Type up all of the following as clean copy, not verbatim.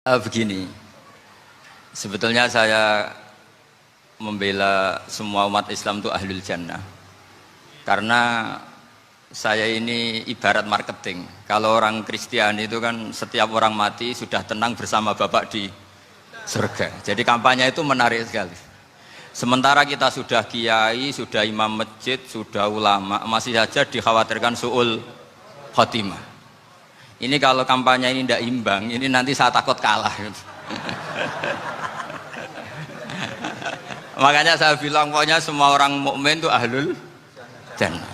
Begini, sebetulnya saya membela semua umat Islam itu ahlul jannah. Karena saya ini ibarat marketing. Kalau orang Kristiani itu kan setiap orang mati sudah tenang bersama Bapak di surga. Jadi kampanye itu menarik sekali. Sementara kita sudah kiai, sudah imam masjid, sudah ulama, masih saja dikhawatirkan su'ul khotimah. Ini kalau kampanye ini tidak imbang, ini nanti saya takut kalah. Makanya saya bilang pokoknya semua orang mukmin itu ahlul jannah.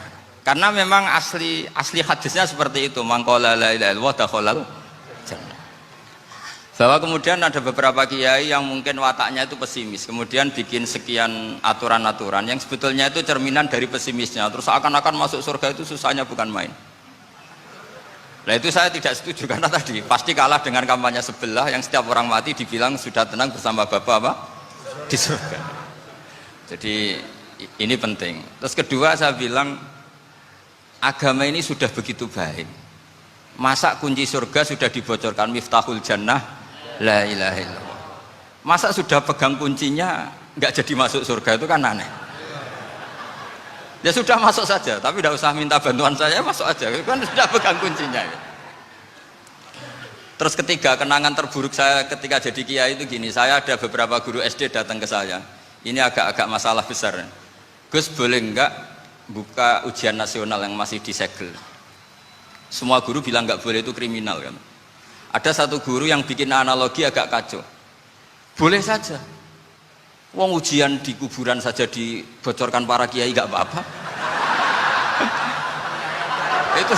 Karena memang asli hadisnya seperti itu. Man qala la ilaha illallah dakhalal jannah. Bahwa kemudian ada beberapa kiai yang mungkin wataknya itu pesimis, kemudian bikin sekian aturan-aturan yang sebetulnya itu cerminan dari pesimisnya. Terus akan-akan masuk surga itu susahnya bukan main. Nah itu saya tidak setuju karena tadi pasti kalah dengan kampanye sebelah yang setiap orang mati dibilang sudah tenang bersama Bapak apa? Di surga. Jadi ini penting. Terus kedua saya bilang agama ini sudah begitu baik. Masa kunci surga sudah dibocorkan miftahul jannah la ilaha illallah. Masa sudah pegang kuncinya nggak jadi masuk surga itu kan aneh. Ya sudah masuk saja, tapi tidak usah minta bantuan saya, masuk aja, kan sudah pegang kuncinya. Terus ketiga, kenangan terburuk saya ketika jadi kiai itu gini, saya ada beberapa guru SD datang ke saya, ini agak-agak masalah besar. Gus boleh enggak buka ujian nasional yang masih disegel? Semua guru bilang enggak boleh, itu kriminal kan. Ada satu guru yang bikin analogi agak kacau, boleh saja. Wong ujian di kuburan saja dibocorkan para kiai gak apa-apa. Itu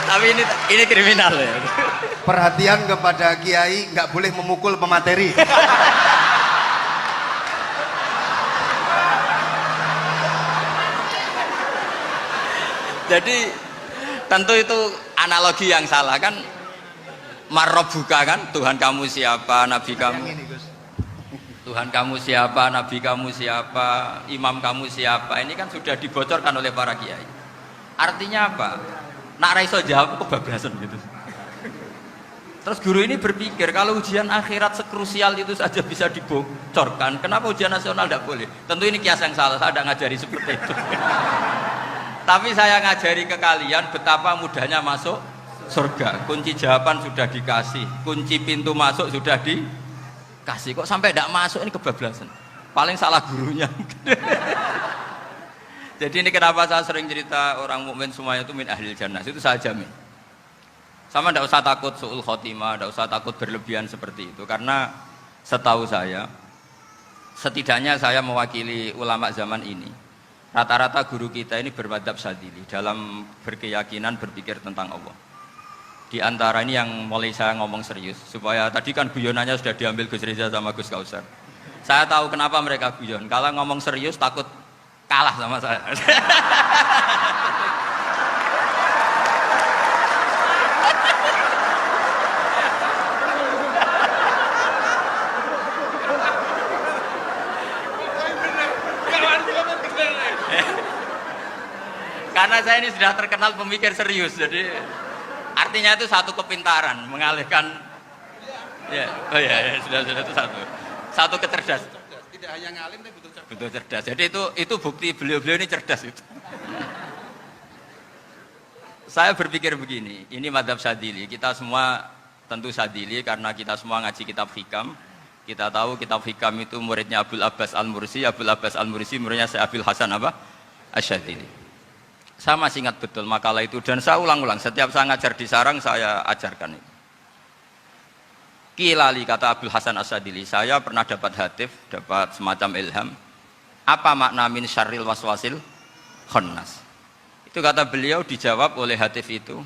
tapi ini kriminal ya. Perhatian kepada kiai, nggak boleh memukul pemateri. Jadi tentu itu analogi yang salah kan. Marrobuka kan, Tuhan kamu siapa, Nabi kamu. Tuhan kamu siapa, Nabi kamu siapa, imam kamu siapa. Ini kan sudah dibocorkan oleh para kiai. Artinya apa? Nak raiso jawab kebablasan gitu. Terus guru ini berpikir kalau ujian akhirat sekrusial itu saja bisa dibocorkan, kenapa ujian nasional tidak boleh? Tentu ini kias yang salah, saya tidak ngajari seperti itu. Tapi saya ngajari ke kalian betapa mudahnya masuk surga. Kunci jawaban sudah dikasih, kunci pintu masuk sudah dikasih. Kok sampai tidak masuk, ini kebablasan. Paling salah gurunya. Jadi ini kenapa saya sering cerita orang mukmin semuanya itu min ahlil jannah. Itu saya jamin. Sama tidak usah takut su'ul khotimah, tidak usah takut berlebihan seperti itu. Karena setahu saya, setidaknya saya mewakili ulama zaman ini. Rata-rata guru kita ini bermadzhab Syadzili dalam berkeyakinan berpikir tentang Allah. Di antara ini yang mulai saya ngomong serius, supaya tadi kan guyonannya sudah diambil Gus Reza sama Gus Kausar. Saya tahu kenapa mereka guyon. Kalau ngomong serius takut kalah sama saya. Karena saya ini sudah terkenal pemikir serius, jadi artinya itu satu kepintaran mengalihkan. Ya, oh ya, sudah itu satu kecerdasan. Tidak hanya ngalim tapi butuh cerdas. Jadi itu bukti beliau ini cerdas itu. Saya berpikir begini, ini madzhab Syadzili. Kita semua tentu Syadzili karena kita semua ngaji kitab hikam. Kita tahu kitab hikam itu muridnya Abul Abbas Al-Mursi, Abul Abbas Al-Mursi muridnya Syekh Abil Hasan apa? Asy-Syadzili. Saya masih ingat betul makalah itu dan saya ulang-ulang setiap saya ngajar di sarang saya ajarkan itu. Kilali kata Abdul Hasan Asy-Syadzili, saya pernah dapat hatif, dapat semacam ilham. Apa makna min syarril waswasil khannas? Itu kata beliau dijawab oleh hatif itu.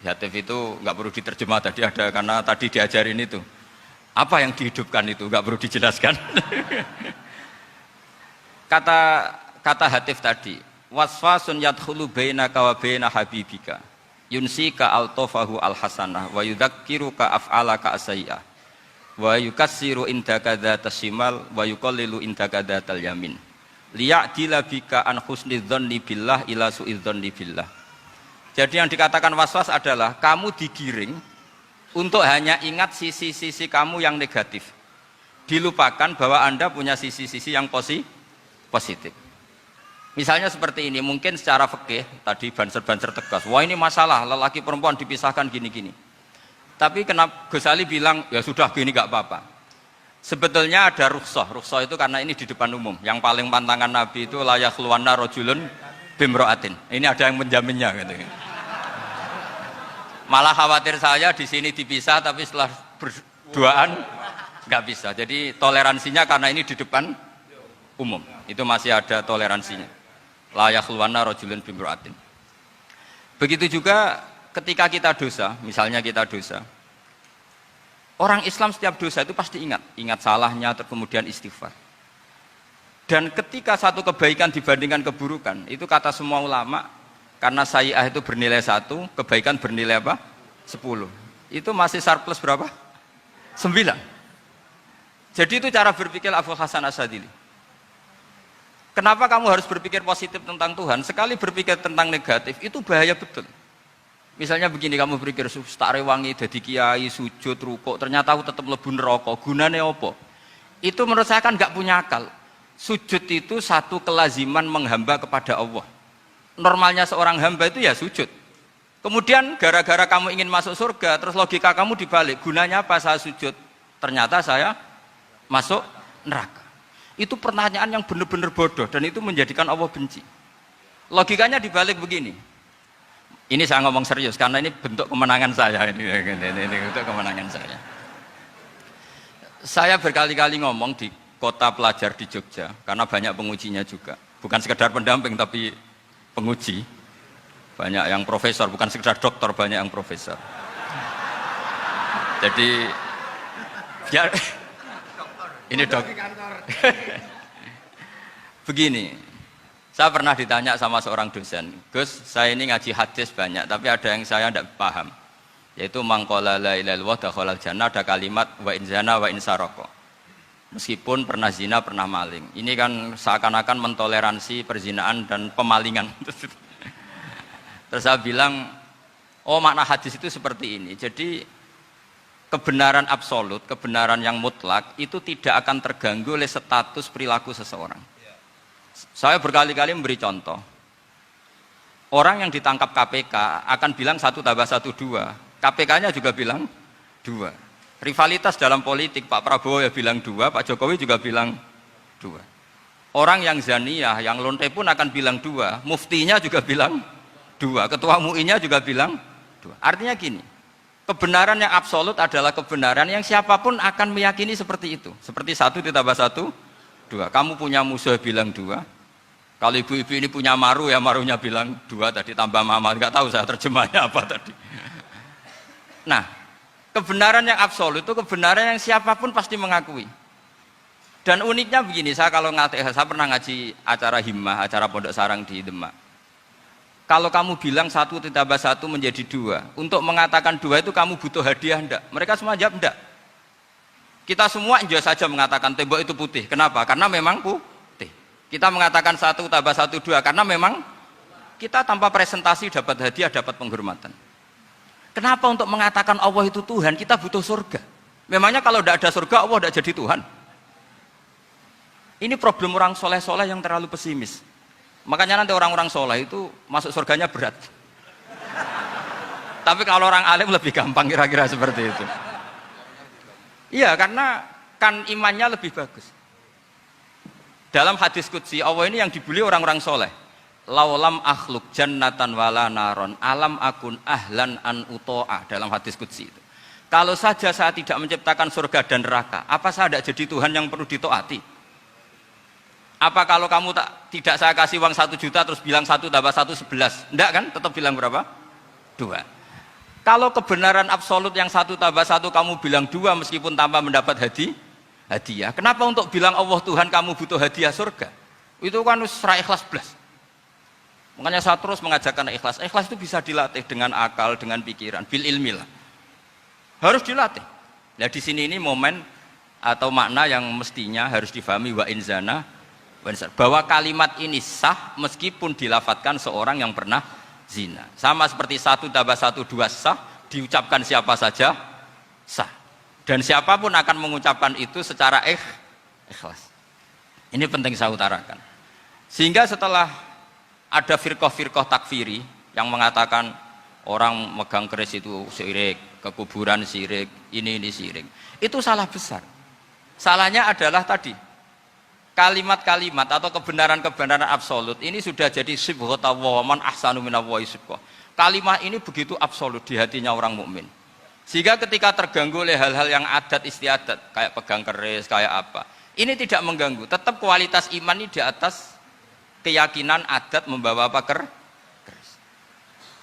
Hatif itu nggak perlu diterjemah tadi ada karena tadi diajarin itu. Apa yang dihidupkan itu nggak perlu dijelaskan. kata hatif tadi. Waswasun yadkhulu bainaka wa baina habibika yunsika altofahu alhasanah wa yudzakiruka af'alaka asai'ah wa yukassiru indaka dzatas shimal wa yuqallilu indaka dzatal yamin liya'dila bika an husnidzanni billah ila su'idzanni billah. Jadi yang dikatakan waswas adalah kamu digiring untuk hanya ingat sisi-sisi kamu yang negatif. Dilupakan bahwa Anda punya sisi-sisi yang positif. Misalnya seperti ini, mungkin secara fikih tadi banser-banser tegas, wah ini masalah lelaki perempuan dipisahkan gini-gini. Tapi kenapa Gus Ali bilang ya sudah gini gak apa-apa. Sebetulnya ada rukhsah. Rukhsah itu karena ini di depan umum. Yang paling pantangan Nabi itu la yakhluwanna rajulun bimra'atin. Ini ada yang menjaminnya gitu. Malah khawatir saya di sini dipisah tapi setelah berduaan nggak bisa. Jadi toleransinya karena ini di depan umum. Itu masih ada toleransinya. La yakhluwanna rajulun bimra'atin. Begitu juga ketika kita dosa, misalnya kita dosa. Orang Islam setiap dosa itu pasti ingat salahnya, kemudian istighfar. Dan ketika satu kebaikan dibandingkan keburukan, itu kata semua ulama, karena sayyi'ah itu bernilai 1, kebaikan bernilai apa? 10. Itu masih surplus berapa? 9. Jadi itu cara berpikir Abu Hasan Asyadzili. Kenapa kamu harus berpikir positif tentang Tuhan? Sekali berpikir tentang negatif, itu bahaya betul. Misalnya begini, kamu berpikir tak rewangi jadi kiai, sujud, rukuk, ternyata aku tetap lebu neraka. Gunane apa? Itu menurut saya kan nggak punya akal. Sujud itu satu kelaziman menghamba kepada Allah. Normalnya seorang hamba itu ya sujud. Kemudian gara-gara kamu ingin masuk surga, terus logika kamu dibalik. Gunanya apa saya sujud? Ternyata saya masuk neraka. Itu pertanyaan yang benar-benar bodoh dan itu menjadikan Allah benci. Logikanya dibalik begini. Ini saya ngomong serius karena ini bentuk kemenangan saya ini bentuk kemenangan saya. Saya berkali-kali ngomong di kota pelajar di Jogja karena banyak pengujinya juga. Bukan sekedar pendamping tapi penguji. Banyak yang profesor, bukan sekedar dokter, banyak yang profesor. Jadi biar ini dok. Begini, saya pernah ditanya sama seorang dosen, Gus, saya ini ngaji hadis banyak, tapi ada yang saya tidak paham, yaitu mangqala la ilaha illallah dakhalal jannah, ada kalimat wa in zana wa in saraka. Meskipun pernah zina, pernah maling. Ini kan seakan-akan mentoleransi perzinaan dan pemalingan. Terus saya bilang, oh makna hadis itu seperti ini. Jadi kebenaran absolut, kebenaran yang mutlak itu tidak akan terganggu oleh status perilaku seseorang. Saya berkali-kali memberi contoh. Orang yang ditangkap KPK akan bilang 1 tambah 1 2. KPK-nya juga bilang 2. Rivalitas dalam politik, Pak Prabowo ya bilang 2, Pak Jokowi juga bilang 2. Orang yang zaniyah, yang lonte pun akan bilang 2. Muftinya juga bilang 2. Ketua MUI-nya juga bilang 2. Artinya gini, kebenaran yang absolut adalah kebenaran yang siapapun akan meyakini seperti itu. Seperti 1 ditambah 1, 2. Kamu punya musuh bilang 2. Kalau ibu-ibu ini punya maru ya marunya bilang 2 tadi tambah mama. Enggak tahu saya terjemahnya apa tadi. Nah, kebenaran yang absolut itu kebenaran yang siapapun pasti mengakui. Dan uniknya begini, saya kalau saya pernah ngaji acara himmah, acara pondok sarang di Demak. Kalau kamu bilang 1 ditambah 1 menjadi 2, untuk mengatakan 2 itu kamu butuh hadiah enggak? Mereka semua jawab enggak. Kita semua enjoy saja mengatakan tembok itu putih. Kenapa? Karena memang putih. Kita mengatakan 1 tambah 1 2 karena memang kita tanpa presentasi dapat hadiah, dapat penghormatan. Kenapa untuk mengatakan Allah itu Tuhan kita butuh surga? Memangnya kalau tidak ada surga Allah tidak jadi Tuhan? Ini problem orang soleh-soleh yang terlalu pesimis. Makanya nanti orang-orang soleh itu masuk surganya berat. Tapi kalau orang alim lebih gampang kira-kira seperti itu. Iya, karena kan imannya lebih bagus. Dalam hadis qudsi Allah ini yang dibuli orang-orang soleh. Laulam akhluk jannatan wala naron alam akun ahlan an uto'ah, dalam hadis qudsi itu. Kalau saja saya tidak menciptakan surga dan neraka, apa saya tidak jadi Tuhan yang perlu ditaati? Apa kalau kamu tidak saya kasih uang 1 juta terus bilang 1 tambah 1 11? Enggak kan? Tetap bilang berapa? 2. Kalau kebenaran absolut yang 1 tambah 1 kamu bilang 2 meskipun tanpa mendapat hadiah. Kenapa untuk bilang Allah Tuhan kamu butuh hadiah surga? Itu kan serah ikhlas belas. Makanya saya terus mengajarkan ikhlas. Ikhlas itu bisa dilatih dengan akal, dengan pikiran, bil ilmi lah. Harus dilatih. Nah di sini ini momen atau makna yang mestinya harus difahami wa in zana bahwa kalimat ini sah meskipun dilafatkan seorang yang pernah zina. Sama seperti 1 tambah 1 2 sah, diucapkan siapa saja sah. Dan siapapun akan mengucapkan itu secara ikhlas. Ini penting saya utarakan. Sehingga setelah ada firqah-firqah takfiri yang mengatakan orang megang keris itu syirik, ke kuburan syirik, ini syirik. Itu salah besar. Salahnya adalah tadi kalimat-kalimat atau kebenaran-kebenaran absolut ini sudah jadi sibghatullah man ahsanu minallahi sibghah. Kalimat ini begitu absolut di hatinya orang mukmin. Sehingga ketika terganggu oleh hal-hal yang adat istiadat kayak pegang keris, kayak apa, ini tidak mengganggu. Tetap kualitas iman ini di atas keyakinan adat membawa apa keris.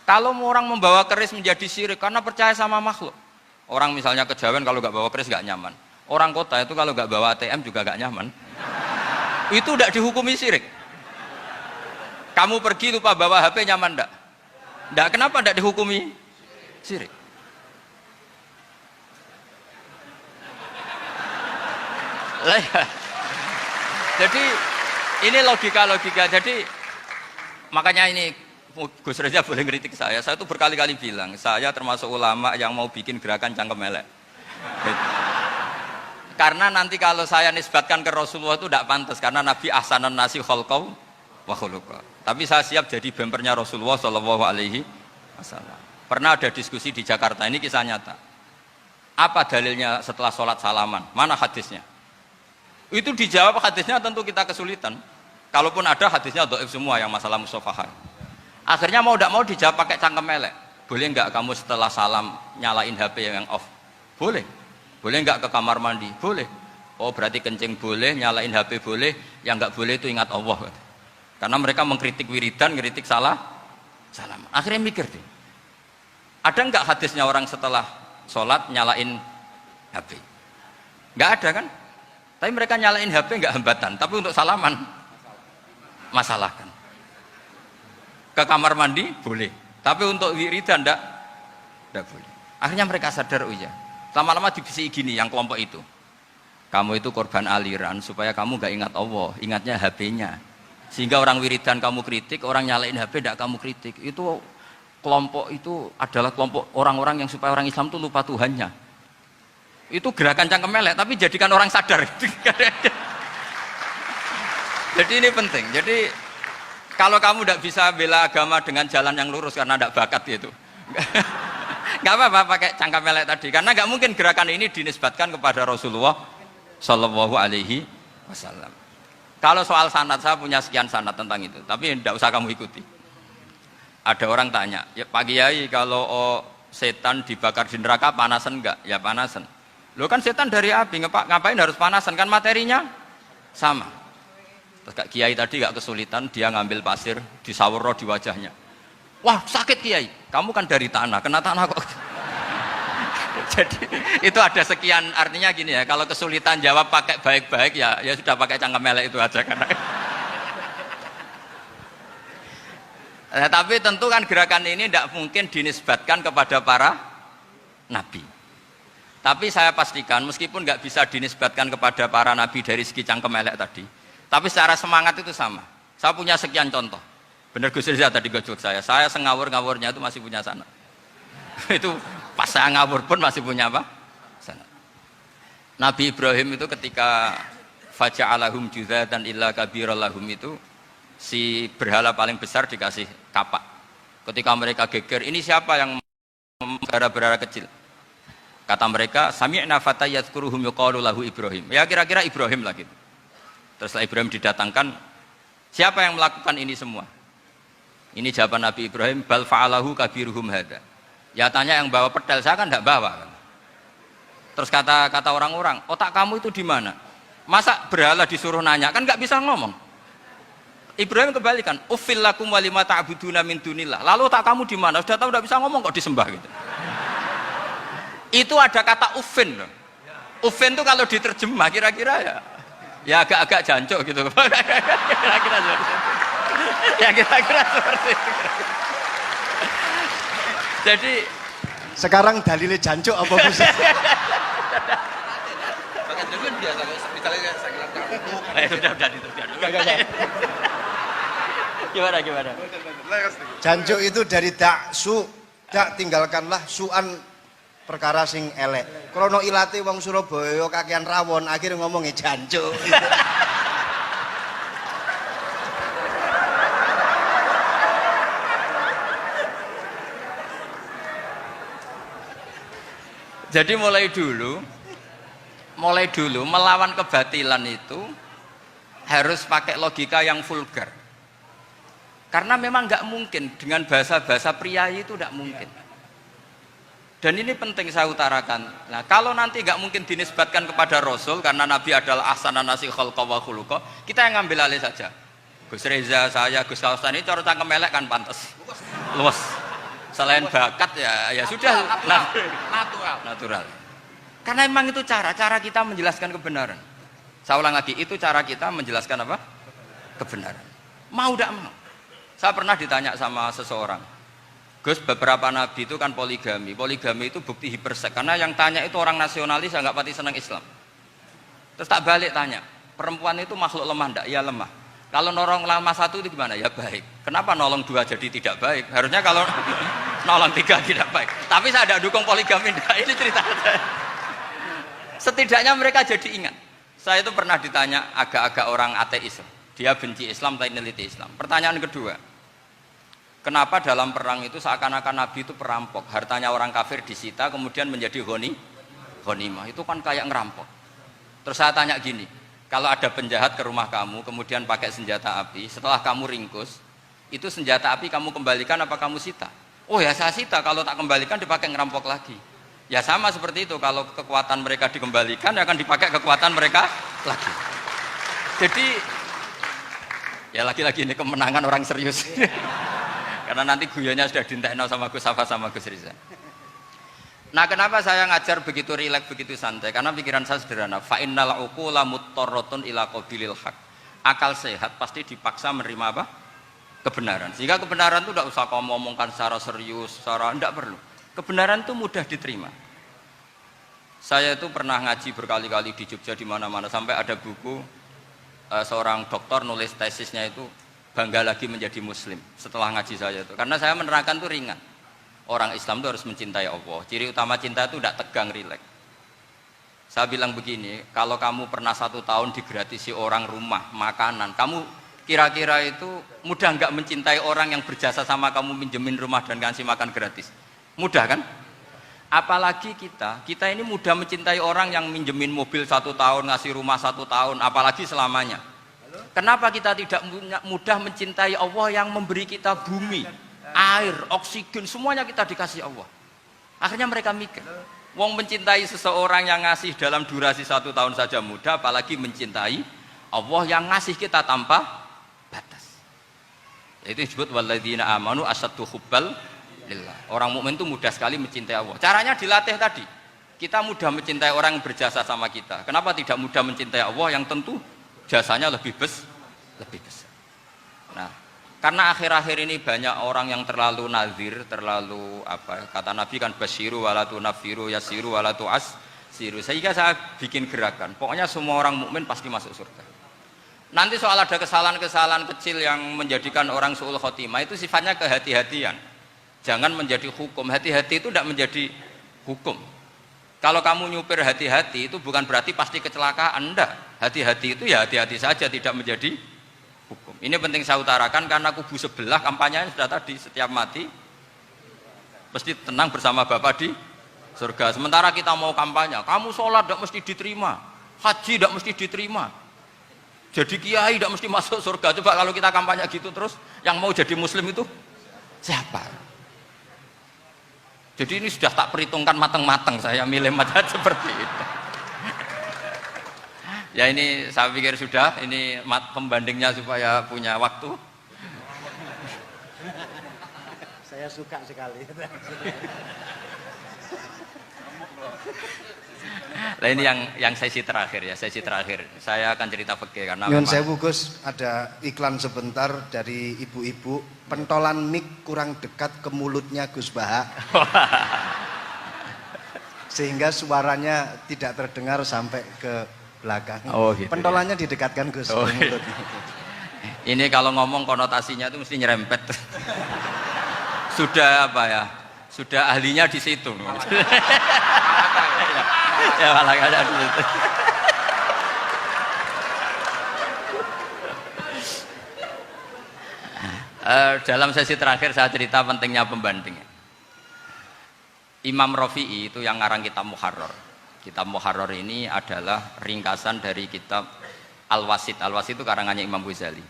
Kalau orang membawa keris menjadi syirik karena percaya sama makhluk. Orang misalnya kejawen kalau nggak bawa keris nggak nyaman. Orang kota itu kalau nggak bawa ATM juga nggak nyaman. Itu tidak dihukumi syirik. Kamu pergi lupa bawa HP nyaman enggak? Enggak, kenapa enggak dihukumi syirik? Jadi ini logika. Jadi makanya ini Gus Reza boleh ngeritik saya itu berkali-kali bilang saya termasuk ulama yang mau bikin gerakan cangkem elek. Karena nanti kalau saya nisbatkan ke Rasulullah itu tidak pantas karena Nabi ahsanan nasi khalqau wa khuluqa. Tapi saya siap jadi bempernya Rasulullah Shallallahu Alaihi Wasallam. Pernah ada diskusi di Jakarta, ini kisah nyata. Apa dalilnya setelah sholat salaman? Mana hadisnya? Itu dijawab hadisnya tentu kita kesulitan. Kalaupun ada hadisnya dhaif semua yang masalah musafahan. Akhirnya mau tidak mau dijawab pakai cangkem elek. Boleh enggak kamu setelah salam nyalain HP yang off? Boleh. Boleh enggak ke kamar mandi? Boleh. Oh berarti kencing boleh, nyalain HP boleh, yang enggak boleh itu ingat Allah. Karena mereka mengkritik wiridan, ngeritik salam. Akhirnya mikir deh. Ada enggak hadisnya orang setelah sholat nyalain HP? Enggak ada kan? Tapi mereka nyalain HP enggak hambatan, tapi untuk salaman masalahkan. Ke kamar mandi boleh, tapi untuk wiridan enggak boleh. Akhirnya mereka sadar, oh iya. Lama-lama dibisi gini yang kelompok itu. Kamu itu korban aliran supaya kamu enggak ingat Allah, ingatnya HP-nya. Sehingga orang wiridan kamu kritik, orang nyalain HP enggak kamu kritik. Itu kelompok itu adalah kelompok orang-orang yang supaya orang Islam itu lupa Tuhannya. Itu gerakan cangkem elek, tapi jadikan orang sadar. Jadi ini penting. Jadi kalau kamu tidak bisa bela agama dengan jalan yang lurus karena tidak bakat gitu, nggak apa-apa pakai cangkem elek tadi. Karena nggak mungkin gerakan ini dinisbatkan kepada Rasulullah Shallallahu Alaihi Wasallam. Kalau soal sanad, saya punya sekian sanad tentang itu, tapi tidak usah kamu ikuti. Ada orang tanya, ya Pak Kiai kalau setan dibakar di neraka panasan enggak? Ya panasan. Lo kan setan dari api, ngapain harus panasan? Kan materinya sama. Terus Kak Kiai tadi gak kesulitan, dia ngambil pasir, disawero di wajahnya. Wah sakit Kiai, kamu kan dari tanah, kena tanah kok. Jadi itu ada sekian, artinya gini ya, kalau kesulitan jawab pakai baik-baik ya sudah pakai cangkem elek itu aja karena. Nah, tapi tentu kan gerakan ini tidak mungkin dinisbatkan kepada para nabi. Tapi saya pastikan meskipun nggak bisa dinisbatkan kepada para nabi dari segi cangkem elek tadi, tapi secara semangat itu sama. Saya punya sekian contoh. Benar Gus Riza tadi gojok saya sengawur-ngawurnya itu masih punya sanad. Itu pas saya ngawur pun masih punya apa? Sanad. Nabi Ibrahim itu ketika faja'alahum juzatan illa kabirallahum itu si berhala paling besar dikasih kapak. Ketika mereka geger, ini siapa yang berhala-berhala kecil? Kata mereka, sami'na fata yadhkuruhum yuqalu lahu Ibrahim. Ya kira-kira Ibrahim lah gitu. Terus setelah Ibrahim didatangkan, siapa yang melakukan ini semua? Ini jawaban Nabi Ibrahim, bal fa'alahu kabiruhum hada. Ya tanya yang bawa pedal, saya kan enggak bawa. Terus kata orang-orang, otak kamu itu di mana? Masa berhala disuruh nanya, kan enggak bisa ngomong. Ibrahim kembalikan, uffil lakum walima ta'buduna min dunillah. Lalu otak kamu di mana? Sudah tahu enggak bisa ngomong kok disembah gitu. Itu ada kata ufin loh. Ufin itu kalau diterjemah kira-kira ya agak-agak jancuk gitu. Kira-kira seperti itu. Ya kira-kira seperti itu. Jadi sekarang dalilnya jancuk apa Gus? Itu kan biasa kalau misalnya saya bilang kamu. Udah itu. Gimana? Jancuk itu dari daksu, dak tinggalkanlah suan perkara sing elek. Krono ilate wong Surabaya kakean rawon, akhirnya ngomongnya jancuk. Jadi mulai dulu melawan kebatilan itu harus pakai logika yang vulgar. Karena memang nggak mungkin dengan bahasa-bahasa priayi itu nggak mungkin. Dan ini penting saya utarakan. Nah, kalau nanti nggak mungkin dinisbatkan kepada Rasul karena Nabi adalah ahsanan nasi khalqa wa khuluqa, kita yang ngambil alih saja. Gus Reza, saya, Gus Kausan ini cara cangkem elek kan pantas. Luas. Selain bakat ya sudah natural. Karena memang itu cara kita menjelaskan kebenaran. Saya ulang lagi, itu cara kita menjelaskan apa? Kebenaran. Mau tidak mau. Saya pernah ditanya sama seseorang, Gus, beberapa nabi itu kan poligami itu bukti hiperseks. Karena yang tanya itu orang nasionalis yang nggak pati senang Islam. Terus tak balik tanya, perempuan itu makhluk lemah enggak? Ya lemah. Kalau nolong lama satu itu gimana? Ya baik. Kenapa nolong dua jadi tidak baik? Harusnya kalau nolong tiga tidak baik. Tapi saya tidak dukung poligami. Nah, ini cerita. Setidaknya mereka jadi ingat. Saya itu pernah ditanya agak-agak orang ateis. Dia benci Islam tapi neliti Islam. Pertanyaan kedua, kenapa dalam perang itu seakan-akan Nabi itu perampok? Hartanya orang kafir disita kemudian menjadi ghanimah. Itu kan kayak ngerampok. Terus saya tanya gini, kalau ada penjahat ke rumah kamu kemudian pakai senjata api, setelah kamu ringkus, itu senjata api kamu kembalikan apa kamu sita? Oh ya saya sita, kalau tak kembalikan dipakai ngerampok lagi. Ya sama seperti itu, kalau kekuatan mereka dikembalikan akan dipakai kekuatan mereka lagi. Jadi ya lagi-lagi ini kemenangan orang serius. Karena nanti guyonnya sudah dintekno sama Gus Safa sama Gus Riza. Nah, kenapa saya ngajar begitu rileks, begitu santai? Karena pikiran saya sederhana. Fa innal uqula muttarratun ila qabilil haq. Akal sehat pasti dipaksa menerima apa? Kebenaran. Sehingga kebenaran itu tidak usah kamu ngomongkan secara serius, tidak perlu. Kebenaran itu mudah diterima. Saya itu pernah ngaji berkali-kali di Jogja di mana-mana sampai ada buku seorang dokter nulis tesisnya itu bangga lagi menjadi muslim setelah ngaji saya itu. Karena saya menerangkan itu ringan. Orang Islam itu harus mencintai Allah. Ciri utama cinta itu tidak tegang, rileks. Saya bilang begini, kalau kamu pernah 1 tahun digratisi orang rumah, makanan, kamu kira-kira itu mudah nggak mencintai orang yang berjasa sama kamu minjemin rumah dan ngasih makan gratis? Mudah kan? Apalagi kita ini mudah mencintai orang yang minjemin mobil 1 tahun, ngasih rumah 1 tahun, apalagi selamanya. Kenapa kita tidak mudah mencintai Allah yang memberi kita bumi, air, oksigen, semuanya kita dikasih Allah? Akhirnya mereka mikir, wong mencintai seseorang yang ngasih dalam durasi 1 tahun saja mudah, apalagi mencintai Allah yang ngasih kita tanpa batas. Itu disebut walladzina amanu asaddu hubbal lillah. Orang mukmin itu mudah sekali mencintai Allah. Caranya dilatih tadi. Kita mudah mencintai orang yang berjasa sama kita. Kenapa tidak mudah mencintai Allah yang tentu jasanya lebih besar? Nah, karena akhir-akhir ini banyak orang yang terlalu nazir, terlalu kata Nabi kan basyiru walatu nafiru yasiru walatu asiru. Sehingga saya bikin gerakan. Pokoknya semua orang mukmin pasti masuk surga. Nanti soal ada kesalahan-kesalahan kecil yang menjadikan orang su'ul khotimah itu sifatnya kehati-hatian. Jangan menjadi hukum. Hati-hati itu tidak menjadi hukum. Kalau kamu nyupir hati-hati itu bukan berarti pasti kecelakaan, enggak. Hati-hati itu ya hati-hati saja, tidak menjadi hukum. Ini penting saya utarakan karena kubu sebelah kampanyenya sudah tadi, setiap mati mesti tenang bersama Bapak di surga. Sementara kita mau kampanye, kamu sholat tidak mesti diterima, haji tidak mesti diterima, jadi kiai tidak mesti masuk surga. Coba kalau kita kampanye gitu terus, yang mau jadi muslim itu siapa? Jadi ini sudah tak perhitungkan matang-matang, saya milih macam seperti itu. Ya ini saya pikir sudah, ini pembandingnya supaya punya waktu. Saya suka sekali. Nah ini yang sesi terakhir ya, sesi terakhir. Saya akan cerita fikih karena Nyun sewu Gus, ada iklan sebentar dari ibu-ibu, pentolan mic kurang dekat ke mulutnya Gus Baha. Sehingga suaranya tidak terdengar sampai ke belakang. Oh, gitu, Pentolannya didekatkan Gus. Oh, ke iya. mulut. Ini kalau ngomong konotasinya itu mesti nyerempet. Sudah apa ya? Sudah ahlinya di situ. Ya malah ada di situ. Dalam sesi terakhir saya cerita pentingnya pembanding. Imam Rafi'i itu yang ngarang kitab Muharrar. Kitab Muharrar ini adalah ringkasan dari kitab Al-Wasit. Al-Wasit itu karangannya Imam Ghazali.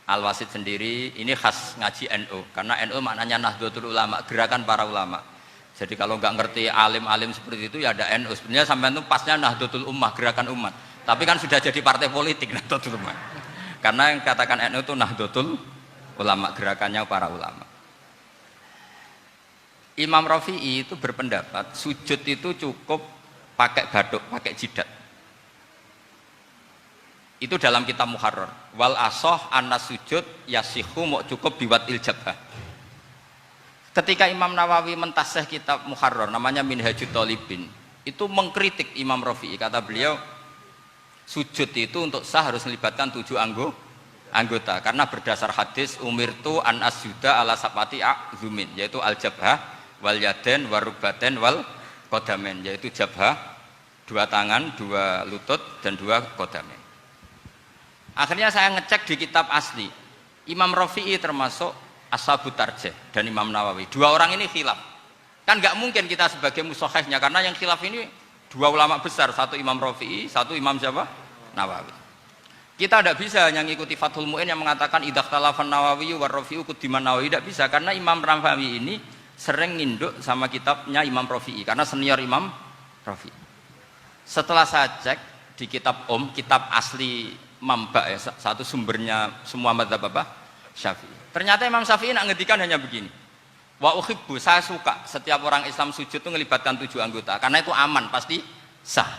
Al-Wasit sendiri ini khas ngaji NU, karena NU maknanya Nahdlatul Ulama, gerakan para ulama. Jadi kalau nggak ngerti alim-alim seperti itu ya ada NU. Sebenarnya sampai itu pasnya Nahdlatul Ummah, gerakan umat. Tapi kan sudah jadi partai politik Nahdlatul Ummah. Karena yang katakan NU itu Nahdlatul Ulama, gerakannya para ulama. Imam Rafi'i itu berpendapat sujud itu cukup pakai batuk, pakai jidat. Itu dalam kitab Muharrar. Wal asoh anna sujud yasihu mau cukup biwat iljabah. Ketika Imam Nawawi mentasih kitab Muharrar namanya Minhajut Thalibin, itu mengkritik Imam Rafi'i. Kata beliau, sujud itu untuk sah harus melibatkan 7 anggota, karena berdasar hadis umirtu an asjuda ala sapati a'zumin, yaitu al-jabhah wal yaden warubaten wal qadamen, yaitu jabhah 2 tangan, 2 lutut dan 2 qadamen. Akhirnya saya ngecek di kitab asli, Imam Rafi'i termasuk Ashabut Tarjih dan Imam Nawawi. 2 orang ini khilaf. Kan nggak mungkin kita sebagai mushahihnya, karena yang khilaf ini 2 ulama besar, satu Imam Rafi'i, satu Imam siapa? Nawawi. Kita tidak bisa hanya ngikuti Fathul Mu'in yang mengatakan idaktalafan Nawawi war Rafi'u kudiman Nawawi, tidak bisa, karena Imam Nawawi ini sering nginduk sama kitabnya Imam Rafi'i karena senior Imam Rafi'i. Setelah saya cek di kitab kitab asli Mamba ya, satu sumbernya semua mazhab apa? Syafi'i. Ternyata Imam Syafi'i nak ngedikan hanya begini. Wa uhibbu, saya suka setiap orang Islam sujud itu melibatkan 7 anggota karena itu aman, pasti sah.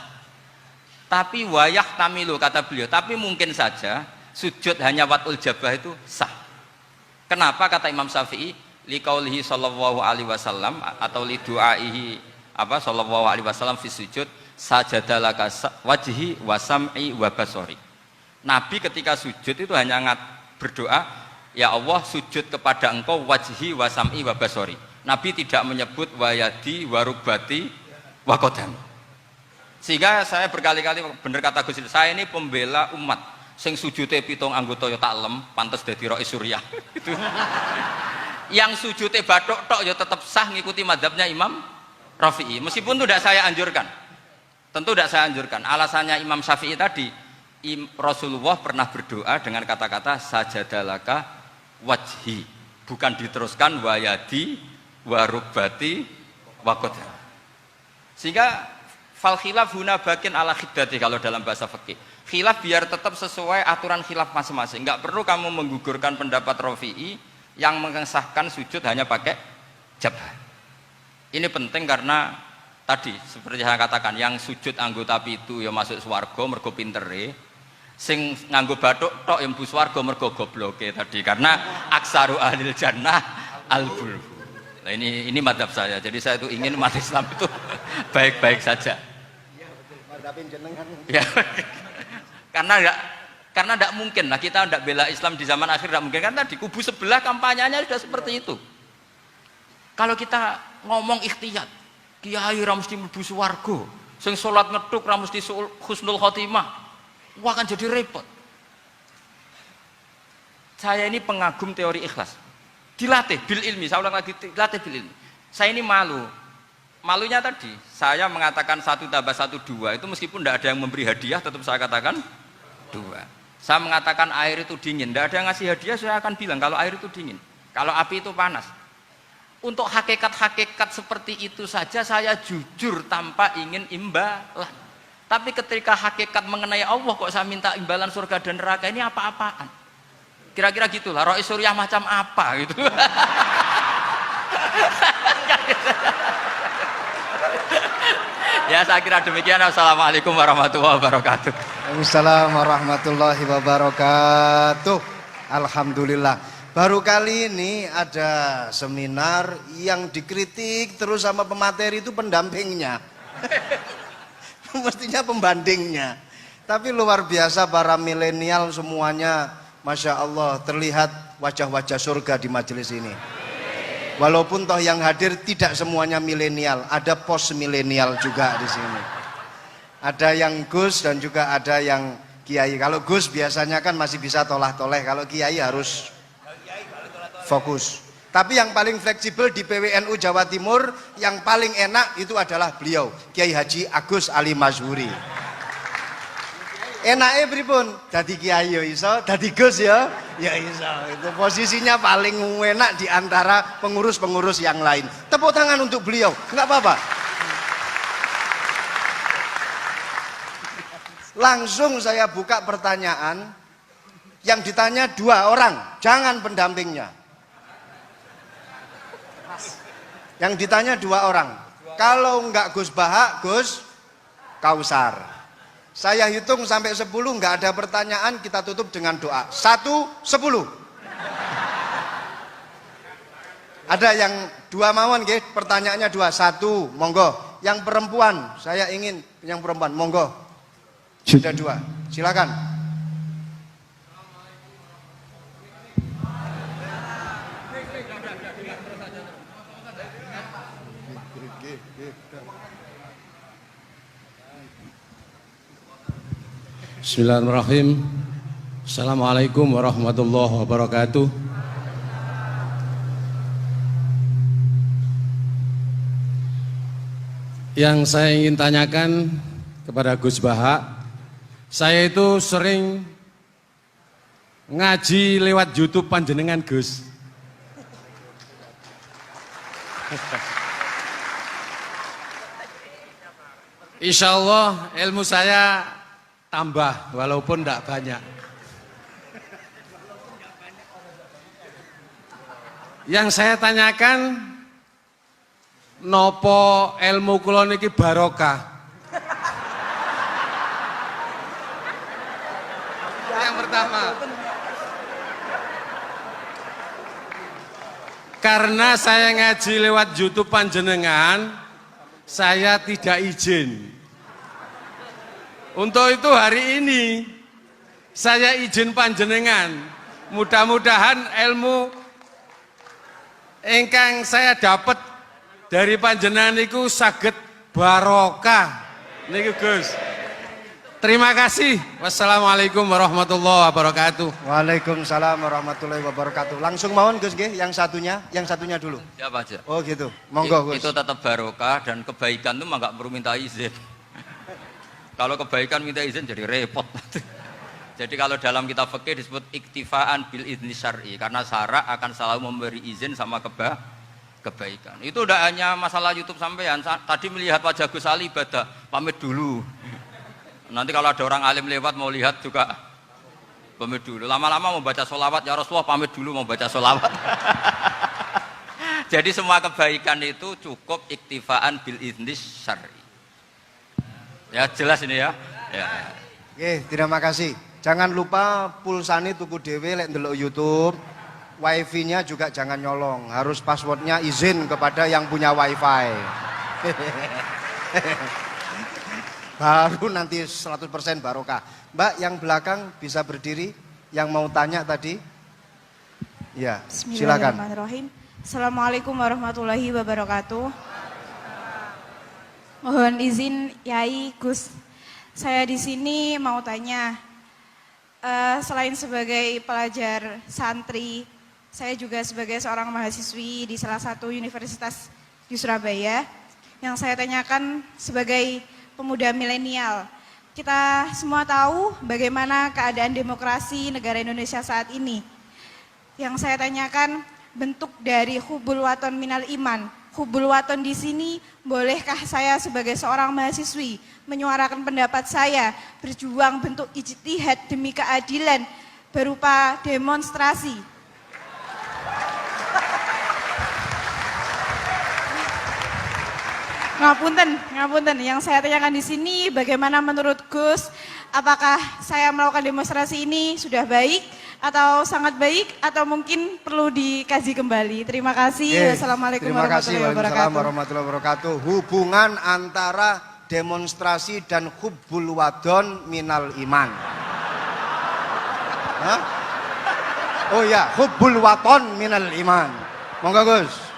Tapi wayah tamilu, kata beliau, tapi mungkin saja sujud hanya watul jabah itu sah. Kenapa kata Imam Syafi'i? Liqaulihi sallallahu alaihi wasallam atau li du'aihi apa sallallahu alaihi wasallam fi sujud sajadalaka wajhi wa sam'i wa basari. Nabi ketika sujud itu hanya berdoa, ya Allah sujud kepada engkau wajhi wa sam'i wa basari. Nabi tidak menyebut wayadi wa rubati wa qadami. Sehingga saya berkali-kali bener kata Gus, saya ini pembela umat sing sujute 7 anggota ya tak lem pantes dadi Rais Suriah. Itu. Yang sujute bathuk tok ya tetap sah ngikuti mazhabnya Imam Rafi'i. Meskipun itu tidak saya anjurkan. Tentu tidak saya anjurkan. Alasannya Imam Syafi'i tadi, Rasulullah pernah berdoa dengan kata-kata sajadalaka wajhi, bukan diteruskan wayadi warubati wakodah. Sehingga fal khilaf huna bakin ala khiddati kalau dalam bahasa fikih. Khilaf biar tetap sesuai aturan khilaf masing-masing. Enggak perlu kamu menggugurkan pendapat Rafi'i yang mengesahkan sujud hanya pakai jabah. Ini penting karena tadi seperti saya katakan, yang sujud anggota itu ya masuk swarga mergo pintere, sing nganggo bathuk tok yang mlebu swarga mergo gobloke tadi, karena aksaru ahlil jannah al-bulhu. Nah, ini mazhab saya. Jadi saya itu ingin umat Islam itu baik-baik saja. Ya. Karena tidak mungkin lah kita tidak bela Islam di zaman akhir, tidak mungkin kan tadi kubu sebelah kampanyenya sudah seperti itu. Kalau kita ngomong ikhtiyat, kiai ra mesti mlebu swarga, sing salat ngethuk ra mesti husnul khotimah, wah kan jadi repot. Saya ini pengagum teori ikhlas, dilatih bil ilmi, saya ulang lagi, dilatih bil ilmi. Saya ini malunya tadi saya mengatakan 1 tambah 1 2, itu meskipun tidak ada yang memberi hadiah tetap saya katakan 2. Saya mengatakan air itu dingin, tidak ada yang ngasih hadiah, saya akan bilang kalau air itu dingin, kalau api itu panas. Untuk hakikat-hakikat seperti itu saja saya jujur tanpa ingin imbalan. Tapi ketika hakikat mengenai Allah kok saya minta imbalan surga dan neraka, ini apa-apaan? Kira-kira gitulah, Rais Suriah macam apa gitu. Ya saya kira demikian. Assalamualaikum warahmatullahi wabarakatuh. Waalaikumsalam warahmatullahi wabarakatuh. Alhamdulillah. Baru kali ini ada seminar yang dikritik terus sama pemateri itu pendampingnya. Mestinya pembandingnya. Tapi luar biasa para milenial semuanya, Masya Allah, terlihat wajah-wajah surga di majelis ini. Walaupun toh yang hadir tidak semuanya milenial, ada pos milenial juga di sini. Ada yang Gus dan juga ada yang Kiai. Kalau Gus biasanya kan masih bisa tolah-toleh, kalau Kiai harus fokus. Tapi yang paling fleksibel di PWNU Jawa Timur, yang paling enak itu adalah beliau, Kiai Haji Agus Ali Mazhuri. Enake pripun? Dadi kiai ya iso, dadi Gus ya iso. Itu posisinya paling enak di antara pengurus-pengurus yang lain. Tepuk tangan untuk beliau, enggak apa-apa. Langsung saya buka pertanyaan, yang ditanya 2 orang, jangan pendampingnya. Yang ditanya 2 orang. Kalau enggak Gus Baha, Gus Kausar. Saya hitung sampai 10, enggak ada pertanyaan, kita tutup dengan doa. 1, 10. Ada yang 2 mawon nggih, pertanyaannya 2. 1, monggo. Yang perempuan, saya ingin yang perempuan, monggo. Sudah 2. Silakan. Bismillahirrahmanirrahim. Assalamualaikum warahmatullahi wabarakatuh. Yang saya ingin tanyakan kepada Gus Baha, saya itu sering ngaji lewat YouTube panjenengan Gus. Insya Allah ilmu saya tambah walaupun tidak banyak. Yang saya tanyakan, nopo ilmu kula niki barokah? Yang pertama, karena saya ngaji lewat YouTube panjenengan, saya tidak izin. Untuk itu hari ini saya izin panjenengan, mudah-mudahan ilmu ingkang saya dapat dari panjenengan niku saged barokah niku Gus. Terima kasih. Wassalamualaikum warahmatullahi wabarakatuh. Waalaikumsalam warahmatullahi wabarakatuh. Langsung mawon Gus nggih, yang satunya dulu. Siapa aja? Oh gitu. Monggo Gus. Itu tetap barokah dan kebaikan itu mah nggak perlu minta izin. Kalau kebaikan minta izin jadi repot. Jadi kalau dalam kitab fikih disebut iktifaan bil idzni syar'i, karena syara akan selalu memberi izin sama kebaikan. Itu udah hanya masalah YouTube sampean. Tadi melihat wajah Gus Ali ibadah, pamit dulu. Nanti kalau ada orang alim lewat mau lihat juga pamit dulu. Lama-lama mau baca sholawat, ya Rasulullah pamit dulu mau baca sholawat. Jadi semua kebaikan itu cukup iktifaan bil idzni syar'i. Ya jelas ini ya. Oke, terima kasih. Jangan lupa pulsane tuku dhewe lek ndelok YouTube. Wifi-nya juga jangan nyolong. Harus passwordnya izin kepada yang punya wifi. Baru nanti 100% barokah. Mbak yang belakang bisa berdiri. Yang mau tanya tadi. Ya, silakan. Bismillahirrahmanirrahim. Assalamualaikum warahmatullahi wabarakatuh. Mohon izin Yai Gus, saya di sini mau tanya, selain sebagai pelajar santri, saya juga sebagai seorang mahasiswi di salah satu universitas di Surabaya. Yang saya tanyakan sebagai pemuda milenial, kita semua tahu bagaimana keadaan demokrasi negara Indonesia saat ini. Yang saya tanyakan, bentuk dari hubul waton minal iman. Hubul waton di sini, bolehkah saya sebagai seorang mahasiswi menyuarakan pendapat saya, berjuang bentuk ijtihad demi keadilan berupa demonstrasi? Ngapunten. Yang saya tanyakan di sini, bagaimana menurut Gus, apakah saya melakukan demonstrasi ini sudah baik atau sangat baik atau mungkin perlu dikaji kembali? Terima kasih. Wassalamualaikum warahmatullahi wabarakatuh. Warahmatullahi wabarakatuh. Hubungan antara demonstrasi dan hubbul wadon minal iman. Hah? Oh ya, hubbul waton minal iman. Monggo Gus.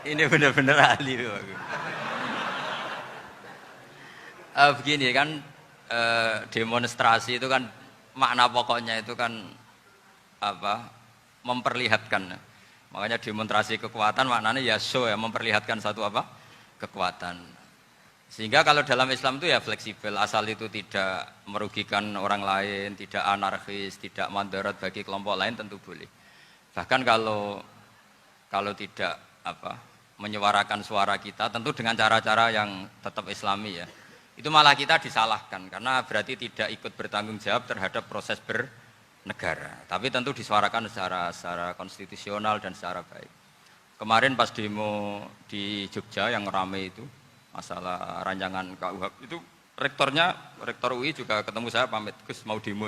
Ini benar-benar ahli loh aku. Begini kan, demonstrasi itu kan makna pokoknya itu kan apa? Memperlihatkan. Makanya demonstrasi kekuatan maknanya ya show ya, memperlihatkan satu apa? Kekuatan. Sehingga kalau dalam Islam itu ya fleksibel, asal itu tidak merugikan orang lain, tidak anarkis, tidak mandorot bagi kelompok lain tentu boleh. Bahkan kalau tidak apa? Menyuarakan suara kita tentu dengan cara-cara yang tetap islami ya, itu malah kita disalahkan karena berarti tidak ikut bertanggung jawab terhadap proses bernegara, tapi tentu disuarakan secara konstitusional dan secara baik. Kemarin pas demo di Jogja yang ramai itu masalah rancangan KUHP itu, rektor UI juga ketemu saya, pamit Gus mau demo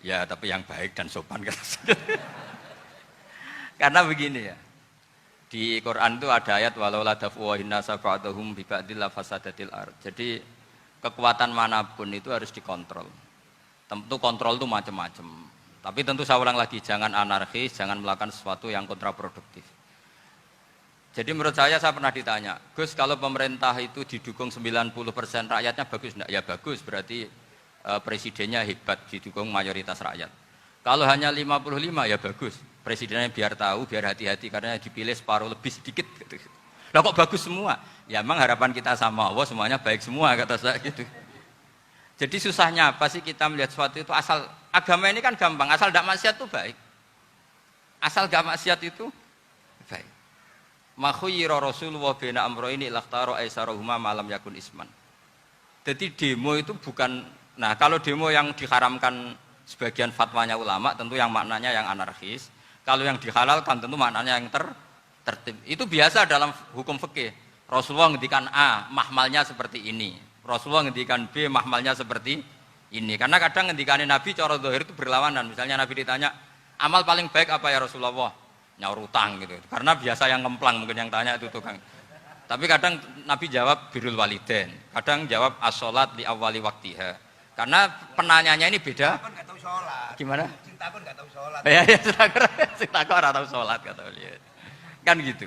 ya tapi yang baik dan sopan karena begini ya, di Quran itu ada ayat walau la daf'uhin nasa ba'dahum bi ba'dil la fasadatil ard. Jadi kekuatan manapun itu harus dikontrol. Tentu kontrol itu macam-macam. Tapi tentu saya ulang lagi, jangan anarkis, jangan melakukan sesuatu yang kontraproduktif. Jadi menurut saya pernah ditanya, Gus kalau pemerintah itu didukung 90% rakyatnya bagus enggak? Ya bagus, berarti presidennya hebat, didukung mayoritas rakyat. Kalau hanya 55 ya bagus, presidennya biar tahu, biar hati-hati karena dipilih separuh lebih sedikit gitu. Lah kok bagus semua? Ya memang harapan kita sama Allah semuanya baik semua kata saya gitu. Jadi susahnya apa sih kita melihat sesuatu itu, asal agama ini kan gampang, asal tidak maksiat itu baik. Asal tidak maksiat itu baik. Ma khuyyira Rasulullah baina amrayni lakhtara aisarahuma malam yakun isman. Jadi demo itu bukan, nah kalau demo yang diharamkan sebagian fatwanya ulama tentu yang maknanya yang anarkis. Kalau yang dihalalkan tentu maknanya yang tertib. Itu biasa dalam hukum fikih. Rasulullah ngendikan A, mahmalnya seperti ini. Rasulullah ngendikan B, mahmalnya seperti ini. Karena kadang ngendikanin Nabi cara zahir itu berlawanan. Misalnya Nabi ditanya, amal paling baik apa ya Rasulullah? Nyaur utang gitu. Karena biasa yang ngemplang mungkin yang tanya itu tukang. Tapi kadang Nabi jawab birrul walidain. Kadang jawab as-sholat li awwali waktiha. Karena penanyanya ini beda. Gimana? Cinta pun nggak tahu sholat. Ya, cinta kok tahu sholat kata beliau. Kan gitu.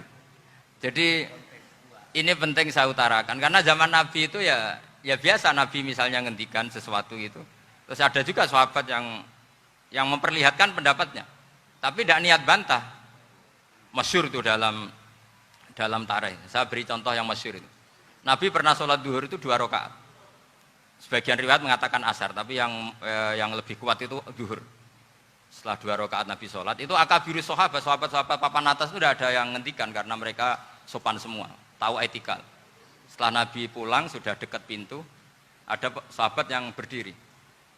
Jadi ini penting saya utarakan karena zaman Nabi itu ya biasa Nabi misalnya ngendikan sesuatu itu. Terus ada juga sahabat yang memperlihatkan pendapatnya. Tapi tidak niat bantah. Masyhur itu dalam tarikh. Saya beri contoh yang masyhur itu. Nabi pernah sholat duhur itu 2 rakaat. Sebagian riwayat mengatakan asar, tapi yang lebih kuat itu duhur. Setelah 2 rakaat Nabi sholat, itu akabiru sahabat papan atas itu sudah ada yang ngendikan karena mereka sopan semua, tahu etikal. Setelah Nabi pulang sudah dekat pintu, ada sahabat yang berdiri.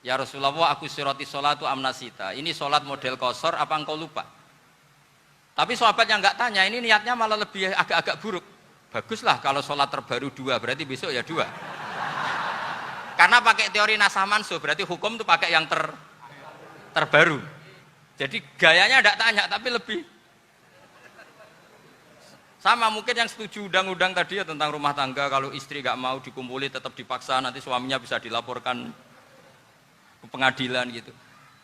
Ya Rasulullah, aku siroti sholatu amnasita. Ini sholat model kosor, apa engkau lupa? Tapi sahabat yang nggak tanya, ini niatnya malah lebih agak-agak buruk. Baguslah kalau sholat terbaru 2, berarti besok ya 2. Karena pakai teori nasah mansuh, berarti hukum itu pakai yang terbaru. Jadi gayanya tidak tanya, tapi lebih sama mungkin yang setuju undang-undang tadi ya tentang rumah tangga, kalau istri nggak mau dikumpuli tetap dipaksa, nanti suaminya bisa dilaporkan ke pengadilan gitu.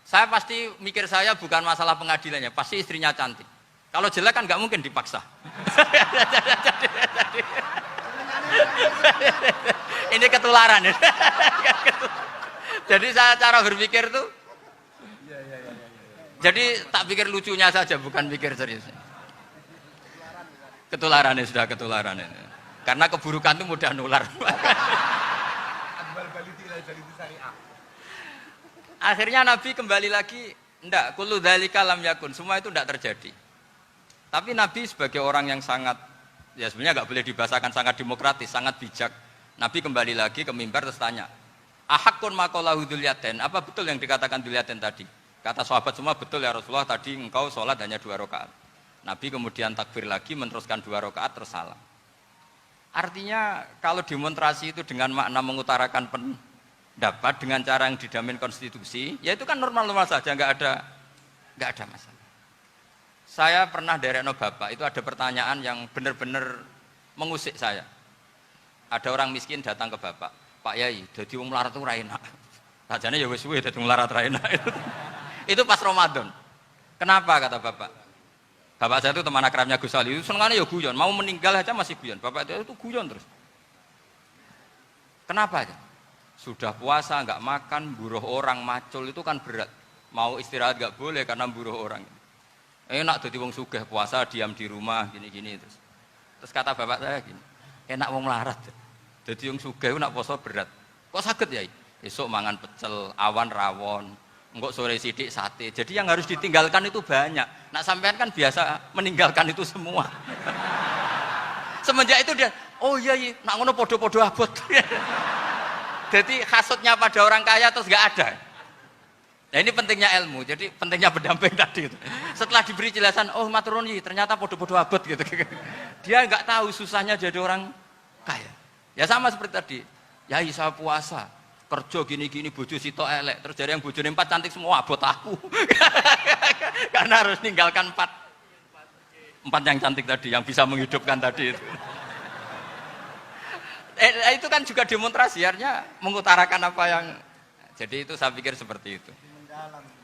Saya pasti mikir saya bukan masalah pengadilannya, pasti istrinya cantik. Kalau jelek kan nggak mungkin dipaksa. Ini ketularan ya. Jadi saya cara berpikir tuh, jadi tak pikir lucunya saja, bukan pikir serius. Ketularan ya, sudah ketularan ya. Karena keburukan itu mudah nular. Akhirnya Nabi kembali lagi, enggak, kullu dzalika lam yakun, semua itu enggak terjadi. Tapi Nabi sebagai orang yang sangat, ya sebenarnya enggak boleh dibahasakan sangat demokratis, sangat bijak. Nabi kembali lagi ke mimbar terus tanya, ahakun maqalahu dzulyaten, apa betul yang dikatakan dzulyaten tadi? Kata sahabat semua, betul ya Rasulullah, tadi engkau sholat hanya 2 rakaat. Nabi kemudian takbir lagi, meneruskan 2 rakaat terus salam. Artinya kalau demonstrasi itu dengan makna mengutarakan dapat dengan cara yang dijamin konstitusi, ya itu kan normal-normal saja, nggak ada masalah. Saya pernah derekno bapak, itu ada pertanyaan yang benar-benar mengusik saya. Ada orang miskin datang ke bapak, Pak Yai, dadi wong melarat ora enak. Sajane ya wis suwe dadi wong melarat ora enak. Itu pas Ramadan. Kenapa kata bapak? Bapak saya itu teman akrabnya Gus Ali, itu senengannya ya guyon, mau meninggal aja masih guyon. Bapak itu guyon terus. Kenapa aja? Sudah puasa nggak makan, buruh orang, macul itu kan berat. Mau istirahat nggak boleh karena buruh orang. Enak dadi wong sugih puasa diam di rumah gini-gini terus. Terus kata bapak saya gini, enak wong melarat. Dadi wong sugih nak poso berat. Kok saged ya? Esok mangan pecel, awan rawon, engkok sore sidik sate. Jadi yang harus ditinggalkan itu banyak. Nak sampean kan biasa meninggalkan itu semua. Semenjak itu dia, oh iya, nak ngono podo-podo abot. Jadi hasutnya pada orang kaya terus nggak ada. Nah ini pentingnya ilmu, jadi pentingnya pendamping tadi itu. Setelah diberi jelasan, oh maturun ternyata podo-podo abot gitu. Dia nggak tahu susahnya jadi orang kaya. Ya sama seperti tadi, Yai saya puasa, kerja gini-gini, bojo sitok elek, terus dari yang bojone 4 cantik semua abot aku. Karena harus ninggalkan 4 yang cantik tadi, yang bisa menghidupkan tadi itu. Itu kan juga demonstrasi, artinya mengutarakan apa yang, jadi itu saya pikir seperti itu.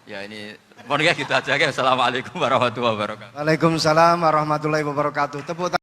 Ya ini, mohon gitu aja. Assalamualaikum warahmatullahi wabarakatuh. Waalaikumsalam warahmatullahi wabarakatuh. Tepuk